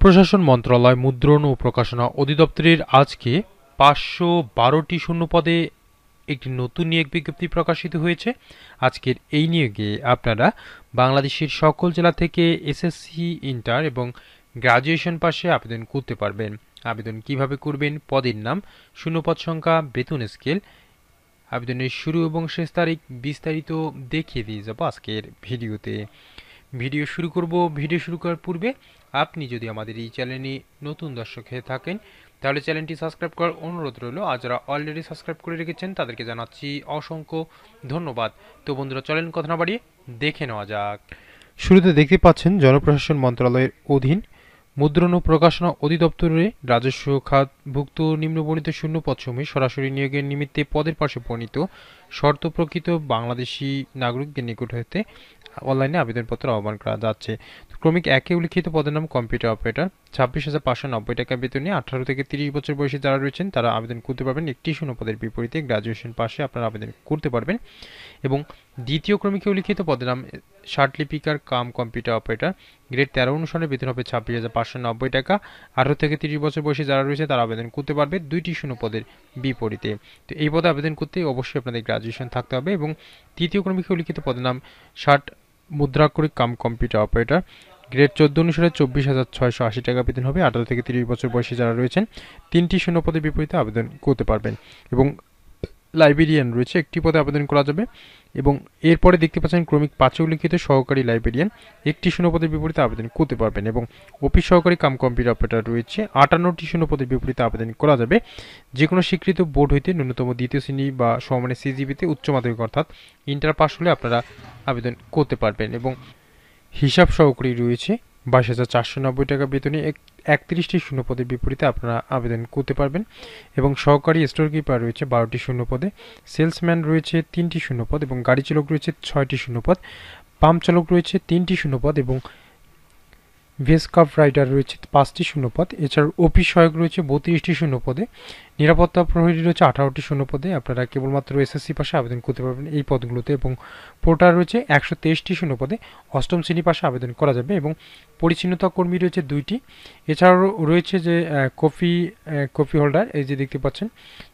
জনপ্রশাসন মন্ত্রণালয় মুদ্রণ ও প্রকাশনা অধিদপ্তরের আজকে ৫১২টি শূন্যপদে একটি নতুন নিয়োগ বিজ্ঞপ্তি প্রকাশিত হয়েছে। আজকের এই নিয়োগে আপনারা বাংলাদেশের সকল জেলা থেকে এসএসসি, ইন্টার এবং গ্রাজুয়েশন পাশে আবেদন করতে পারবেন। আবেদন কিভাবে করবেন, পদের নাম, শূন্যপদ সংখ্যা, বেতন স্কেল, আবেদনের শুরু এবং শেষ তারিখ বিস্তারিত দেখিয়ে দিয়ে যাব আজকের ভিডিওতে। ভিডিও শুরু করার পূর্বে আপনি যদি আমাদের এই চ্যানেলে নতুন দর্শক হয়ে থাকেন তাহলে চ্যানেলটি সাবস্ক্রাইব করার অনুরোধ রইল। আর যারা অলরেডি সাবস্ক্রাইব করে রেখেছেন তাদেরকে জানাচ্ছি অসংখ্য ধন্যবাদ। তো বন্ধুরা, চলেন কথা না বাড়িয়ে দেখে নেওয়া যাক। শুরুতে দেখতে পাচ্ছেন জনপ্রশাসন মন্ত্রণালয়ের অধীন মুদ্রণ ও প্রকাশনা অধিদপ্তরে রাজস্ব খাতভুক্ত নিম্নবর্ণিত শূন্য পদসমূহে সরাসরি নিয়োগের নিমিত্তে পদের পাশে বর্ণিত শর্ত প্রকৃত বাংলাদেশি নাগরিকদের নিকট হতে অনলাইনে আবেদনপত্র আহ্বান করা যাচ্ছে। ক্রমিক ১-এ উল্লিখিত পদের নাম কম্পিউটার অপারেটর, ২৬,৫৯০ টাকা বেতনে ১৮ থেকে ৩০ বছর বয়সী যারা রয়েছেন তারা আবেদন করতে পারবেন। একটি শূন্যপদের বিপরীতে গ্রাজুয়েশন পাশে আপনারা আবেদন করতে পারবেন। এবং দ্বিতীয় ক্রমিকে উল্লিখিত পদের নাম শার্টলিপিকার কাম কম্পিউটার অপারেটর, গ্রেড ১৩ অনুসারে বেতন হবে ২৬,৫৯০ টাকা। ১৮ থেকে ৩০ বছর বয়সী যারা রয়েছে তারা আবেদন করতে পারবে দুইটি শূন্যপদের বিপরীতে। তো এই পদে আবেদন করতে অবশ্যই আপনাদের গ্রাজুয়েশন থাকতে হবে। এবং তৃতীয় ক্রমিকে উল্লিখিত পদের নাম ষাট মুদ্রাক্ষরিক কাম কম্পিউটার অপারেটর, গ্রেড ১৪ অনুসারে ২৪,৬৮০ টাকা বেতন হবে। ১৮ থেকে ৩০ বছর বয়সী যারা রয়েছেন তিনটি শূন্যপদের বিপরীতে আবেদন করতে পারবেন। এবং লাইব্রেরিয়ান রয়েছে, একটি পদে আবেদন করা যাবে। এবং এরপরে দেখতে পাচ্ছেন ক্রমিক ৫-এ উল্লিখিত সহকারী লাইব্রেরিয়ান, একটি শূন্যপদের বিপরীতে আবেদন করতে পারবেন। এবং অফিস সহকারী কাম কম্পিউটার অপারেটর রয়েছে, ৫৮টি শূন্যপদের বিপরীতে আবেদন করা যাবে। যে কোনো স্বীকৃত বোর্ড হইতে ন্যূনতম দ্বিতীয় শ্রেণী বা সমমানের সিজিপিতে উচ্চ মাধ্যমিক অর্থাৎ ইন্টার পাস হলে আপনারা আবেদন করতে পারবেন। এবং হিসাব সহকারী রয়েছে, ২২,৪৯০ টাকা বেতনে ৩১টি শূন্যপদের বিপরীতে আপনারা আবেদন করতে পারবেন। এবং সহকারী স্টোর কিপার রয়েছে ১২টি শূন্যপদে, সেলসম্যান রয়েছে 3টি শূন্যপদ এবং গাড়ি চালক রয়েছে 6টি শূন্যপদ, পাম্প চালক রয়েছে 3টি শূন্যপদ এবং ভেসকাপ রাইডার রয়েছে 5টি শূন্যপদ। এছাড়াও অফিস সহায়ক রয়েছে 32টি শূন্যপদে, নিরাপত্তা প্রহরী রয়েছে 18টি শূন্যপদে। আপনারা কেবলমাত্র এসএসসি পাশে আবেদন করতে পারবেন এই পদগুলোতে। এবং পোর্টার রয়েছে 123টি শূন্যপদে, অষ্টম শ্রেণী পাশে আবেদন করা যাবে। এবং পরিচ্ছন্নতা কর্মী রয়েছে 2টি। এছাড়াও রয়েছে যে কপি হোল্ডার, এই যে দেখতে পাচ্ছেন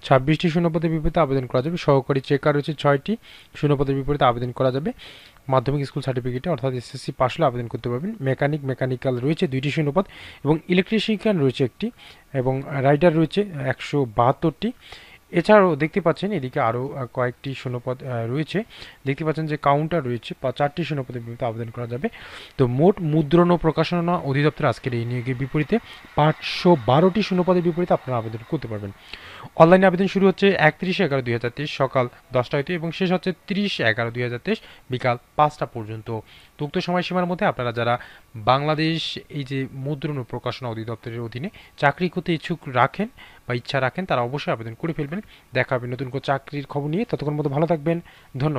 26টি শূন্যপদের বিপরীতে আবেদন করা যাবে। সহকারী চেকার রয়েছে 6টি শূন্যপদের বিপরীতে আবেদন করা যাবে। মাধ্যমিক স্কুল সার্টিফিকেটে অর্থাৎ এসএসসি পাস হলে আবেদন করতে পারবেন। মেকানিক্যাল রয়েছে 2টি শূন্যপদ এবং ইলেকট্রিশিয়ান রয়েছে 1টি এবং রাইডার রয়েছে 172টি। এছাড়াও দেখতে পাচ্ছেন এদিকে আরও কয়েকটি শূন্যপদ রয়েছে। দেখতে পাচ্ছেন যে কাউন্টার রয়েছে 4টি শূন্যপদের বিপরীতে আবেদন করা যাবে। তো মোট মুদ্রণ ও প্রকাশনা অধিদপ্তর আজকের এই নিয়োগের বিপরীতে ৫১২টি শূন্যপদের বিপরীতে আপনারা আবেদন করতে পারবেন। অনলাইনে আবেদন শুরু হচ্ছে ৩১/১১/২০২৩ সকাল 10টা হইতে এবং শেষ হচ্ছে ৩০/১১/২০২৩ বিকাল 5টা পর্যন্ত। তো উক্ত সময়সীমার মধ্যে আপনারা যারা বাংলাদেশ এই যে মুদ্রণ ও প্রকাশনা অধিদপ্তরের অধীনে চাকরি করতে ইচ্ছুক রাখেন বা ইচ্ছা রাখেন তারা অবশ্যই আবেদন করে ফেলবেন। দেখা হবে নতুন কোনো চাকরির খবর নিয়ে। ততক্ষণ মতো ভালো থাকবেন। ধন্যবাদ।